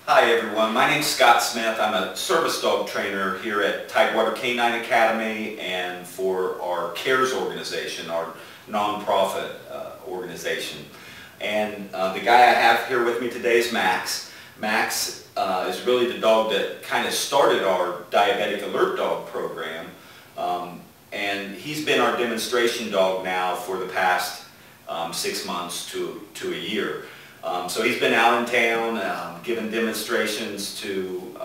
Hi everyone, my name is Scott Smith. I'm a service dog trainer here at Tidewater K9 Academy and for our CARES organization, our nonprofit organization. And the guy I have here with me today is Max. Max is really the dog that kind of started our Diabetic Alert dog program. And he's been our demonstration dog now for the past 6 months to a year. So he's been out in town giving demonstrations to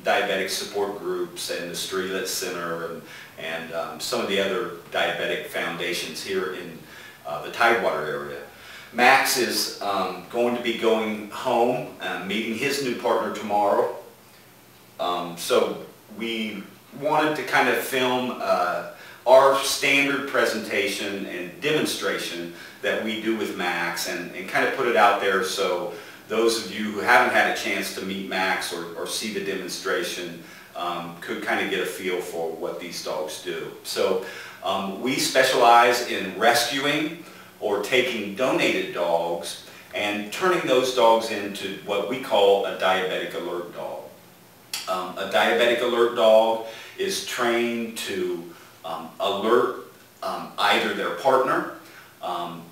diabetic support groups and the Streetlet Center and some of the other diabetic foundations here in the Tidewater area. Max is going to be going home and meeting his new partner tomorrow. So we wanted to kind of film our standard presentation and demonstration that we do with Max and kind of put it out there so those of you who haven't had a chance to meet Max or see the demonstration could kind of get a feel for what these dogs do. So we specialize in rescuing or taking donated dogs and turning those dogs into what we call a Diabetic Alert dog. A Diabetic Alert dog is trained to alert either their partner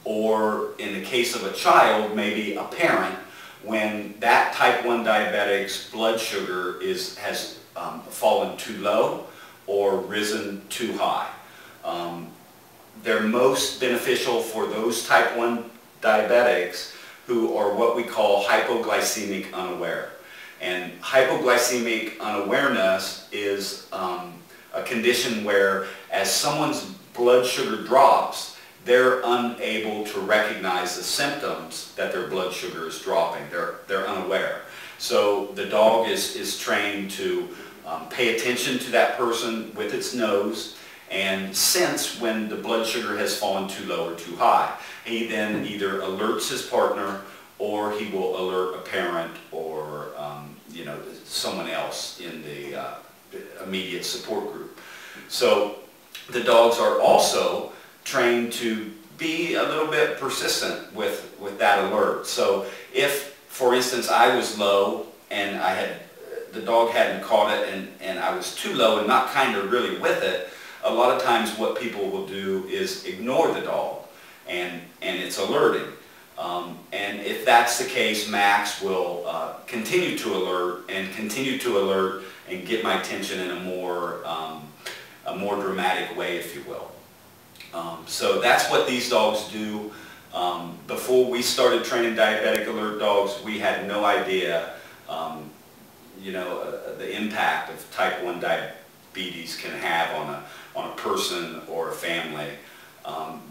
or in the case of a child, maybe a parent, when that type 1 diabetic's blood sugar has fallen too low or risen too high. They're most beneficial for those type 1 diabetics who are what we call hypoglycemic unaware. And hypoglycemic unawareness is a condition where as someone's blood sugar drops, they're unable to recognize the symptoms that their blood sugar is dropping. They're unaware. So the dog is trained to pay attention to that person with its nose and sense when the blood sugar has fallen too low or too high. He then either alerts his partner or he will alert a parent or someone else in the immediate support group. So the dogs are also trained to be a little bit persistent with that alert. So if, for instance, I was low and the dog hadn't caught it and I was too low and not kind of really with it, a lot of times what people will do is ignore the dog and it's alerting. And if that's the case, Max will continue to alert and get my attention in a more dramatic way, if you will. So that's what these dogs do. Before we started training Diabetic Alert dogs, we had no idea, the impact of type 1 diabetes can have on a person or a family.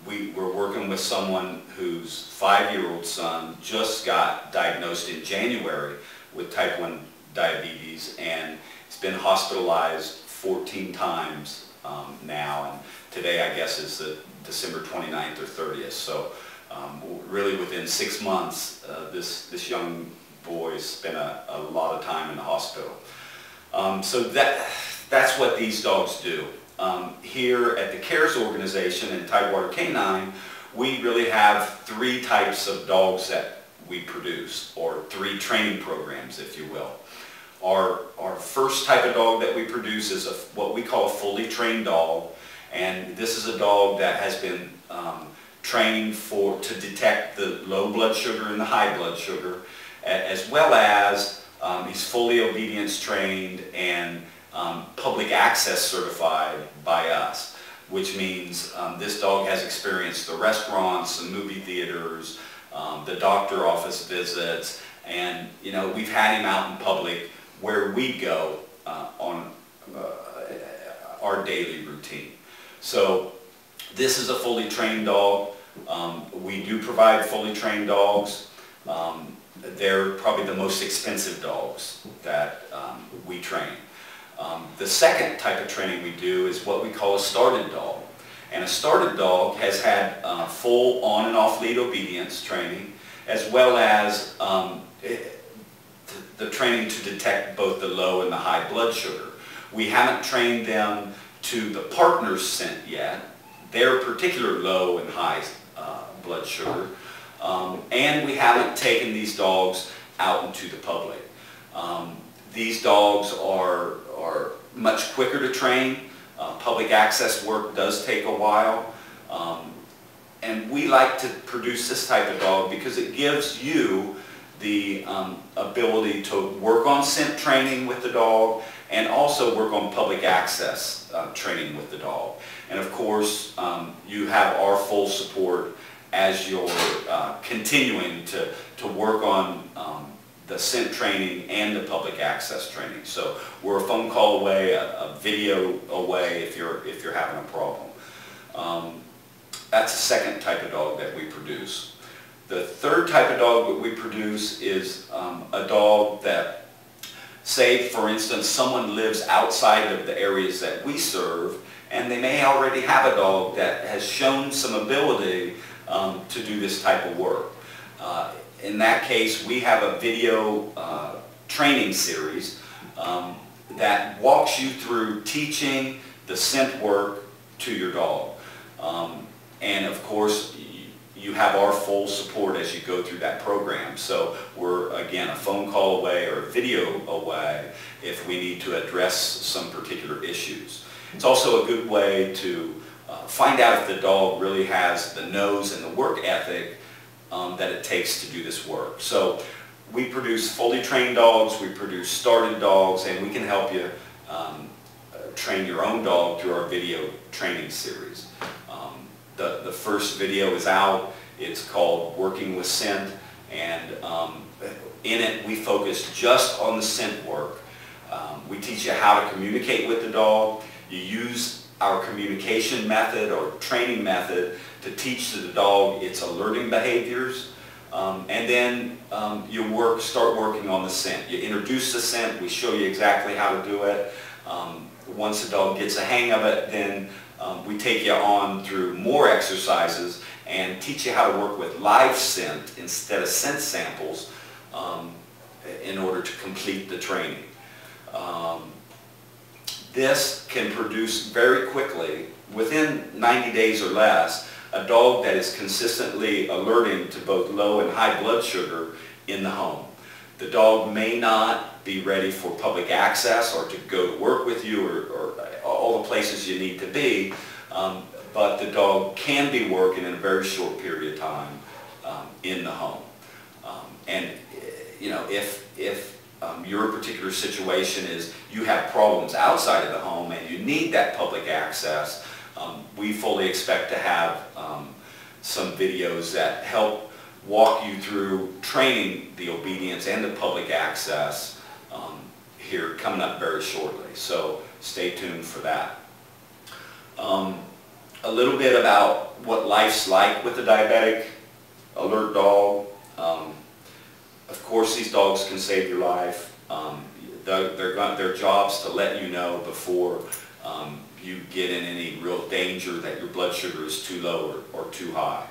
We were working with someone whose 5-year-old son just got diagnosed in January with type 1 diabetes, and he's been hospitalized 14 times now, and today I guess is the December 29th or 30th. So really within 6 months, this young boy spent a lot of time in the hospital. So that's what these dogs do. Here at the CARES organization in Tidewater K9, we really have 3 types of dogs that we produce, or 3 training programs, if you will. Our first type of dog that we produce is what we call a fully trained dog, and this is a dog that has been trained to detect the low blood sugar and the high blood sugar, as well as he's fully obedience trained and public access certified by us, which means this dog has experienced the restaurants, the movie theaters, the doctor office visits, and we've had him out in public where we go on our daily routine. So this is a fully trained dog. We do provide fully trained dogs. They're probably the most expensive dogs that we train. The second type of training we do is what we call a started dog. And a started dog has had full on and off lead obedience training, as well as the training to detect both the low and the high blood sugar. We haven't trained them to the partner's scent yet, their particular low and high blood sugar, and we haven't taken these dogs out into the public. These dogs are much quicker to train. Public access work does take a while. And we like to produce this type of dog because it gives you the ability to work on scent training with the dog and also work on public access training with the dog. And of course, you have our full support as you're continuing to work on the scent training and the public access training. So we're a phone call away, a video away if you're having a problem. That's the second type of dog that we produce. The third type of dog that we produce is a dog that, say for instance, someone lives outside of the areas that we serve and they may already have a dog that has shown some ability to do this type of work. In that case, we have a video training series that walks you through teaching the scent work to your dog. And of course, you have our full support as you go through that program. So we're, again, a phone call away or a video away if we need to address some particular issues. It's also a good way to find out if the dog really has the nose and the work ethic that it takes to do this work. So we produce fully trained dogs, we produce started dogs, and we can help you train your own dog through our video training series. The first video is out. It's called Working with Scent, and in it we focus just on the scent work. We teach you how to communicate with the dog. You use our communication method or training method to teach the dog its alerting behaviors, and then you start working on the scent. You introduce the scent, we show you exactly how to do it. Once the dog gets a hang of it, then we take you on through more exercises and teach you how to work with live scent instead of scent samples in order to complete the training. This can produce very quickly, within 90 days or less, a dog that is consistently alerting to both low and high blood sugar in the home. The dog may not be ready for public access or to go to work with you or all the places you need to be, but the dog can be working in a very short period of time in the home. And you know, if your particular situation is you have problems outside of the home and you need that public access, we fully expect to have some videos that help walk you through training the obedience and the public access here coming up very shortly. So stay tuned for that. A little bit about what life's like with a diabetic alert dog. Of course, these dogs can save your life. Their job's to let you know before you get in any real danger that your blood sugar is too low or too high.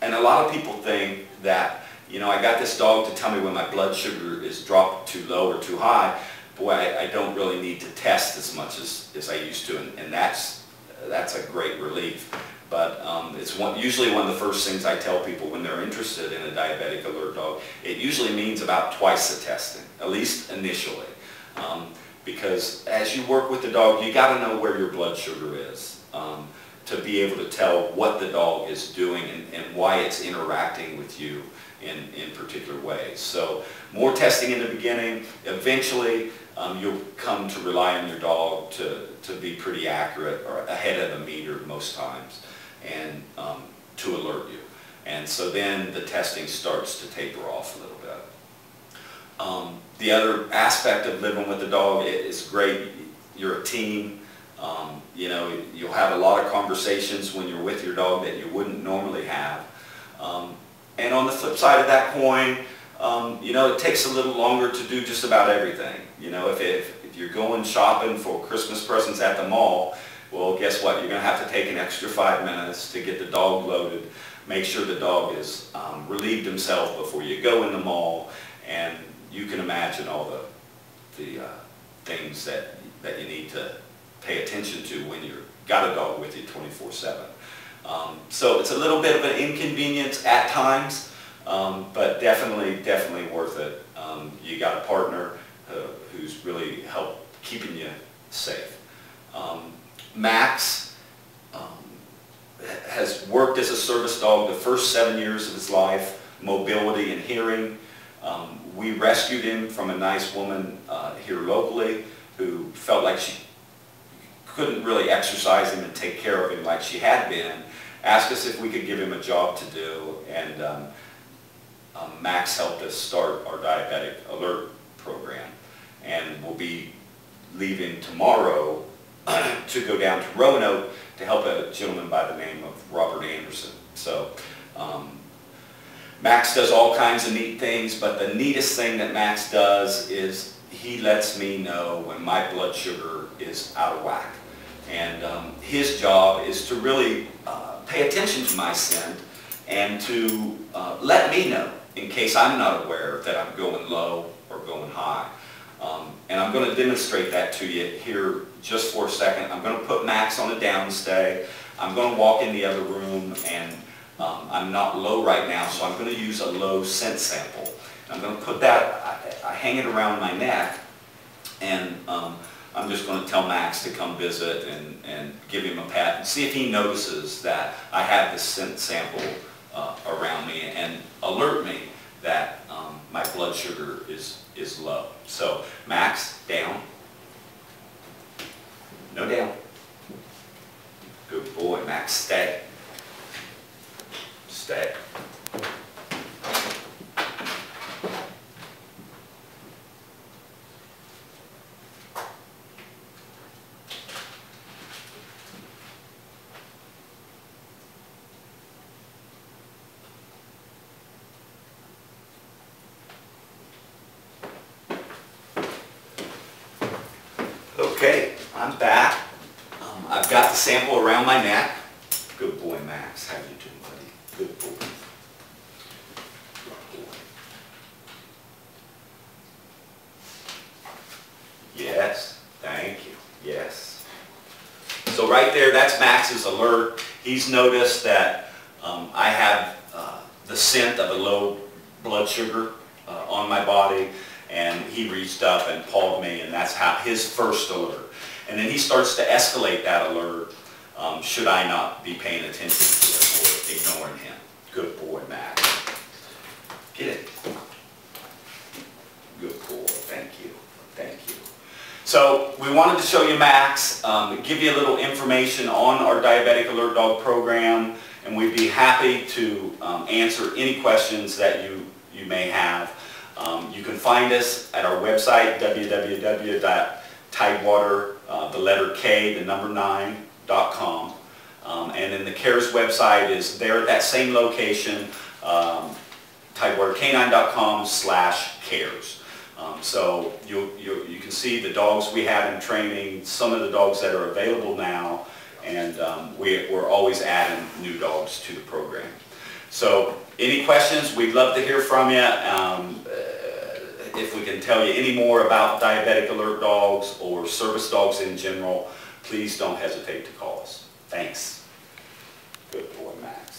And a lot of people think that, you know, I got this dog to tell me when my blood sugar is dropped too low or too high. Boy, I don't really need to test as much as I used to, and that's a great relief. But it's usually one of the first things I tell people when they're interested in a diabetic alert dog. It usually means about twice the testing, at least initially. Because as you work with the dog, you got to know where your blood sugar is to be able to tell what the dog is doing and why it's interacting with you in particular ways. So more testing in the beginning. Eventually, you'll come to rely on your dog to be pretty accurate or ahead of the meter most times and to alert you. And so then the testing starts to taper off a little bit. The other aspect of living with the dog is great. You're a team. You know, you'll have a lot of conversations when you're with your dog that you wouldn't normally have. And on the flip side of that coin, you know, it takes a little longer to do just about everything. You know, if you're going shopping for Christmas presents at the mall, well, guess what? You're going to have to take an extra 5 minutes to get the dog loaded, make sure the dog is relieved himself before you go in the mall, and you can imagine all the things that you need to pay attention to when you've got a dog with you 24/7. So it's a little bit of an inconvenience at times, but definitely worth it. You got a partner who's really helped keeping you safe. Max has worked as a service dog the first 7 years of his life, mobility and hearing. We rescued him from a nice woman here locally who felt like she couldn't really exercise him and take care of him like she had been, asked us if we could give him a job to do, and Max helped us start our Diabetic Alert program. And we'll be leaving tomorrow to go down to Roanoke to help a gentleman by the name of Robert Anderson. So Max does all kinds of neat things, but the neatest thing that Max does is he lets me know when my blood sugar is out of whack. And his job is to really pay attention to my scent and to let me know in case I'm not aware that I'm going low or going high. And I'm going to demonstrate that to you here just for a second. I'm going to put Max on a downstay. I'm going to walk in the other room, and I'm not low right now, so I'm going to use a low scent sample. I'm going to put that, I hang it around my neck, and I'm just going to tell Max to come visit and give him a pat and see if he notices that I have this scent sample around me and alert me that my blood sugar is low. So Max, down. No down. Good boy, Max, stay. Stay. Okay, I'm back. I've got the sample around my neck. Good boy, Max. How you doing, buddy? Good boy. Good boy. Yes, thank you. Yes. So right there, that's Max's alert. He's noticed that I have the scent of a low blood sugar on my body. And he reached up and pawed me, and that's how his first alert. And then he starts to escalate that alert should I not be paying attention to it or ignoring him. Good boy, Max. Get it. Good boy. Thank you. Thank you. So we wanted to show you Max, give you a little information on our Diabetic Alert Dog program, and we'd be happy to answer any questions that you may have. You can find us at our website, www.tidewater, the letter K, the number 9.com. And then the CARES website is there at that same location, TidewaterK9.com/CARES. So you can see the dogs we have in training, some of the dogs that are available now, and we're always adding new dogs to the program. So any questions, we'd love to hear from you. If we can tell you any more about Diabetic Alert dogs or service dogs in general, please don't hesitate to call us. Thanks. Good boy, Max.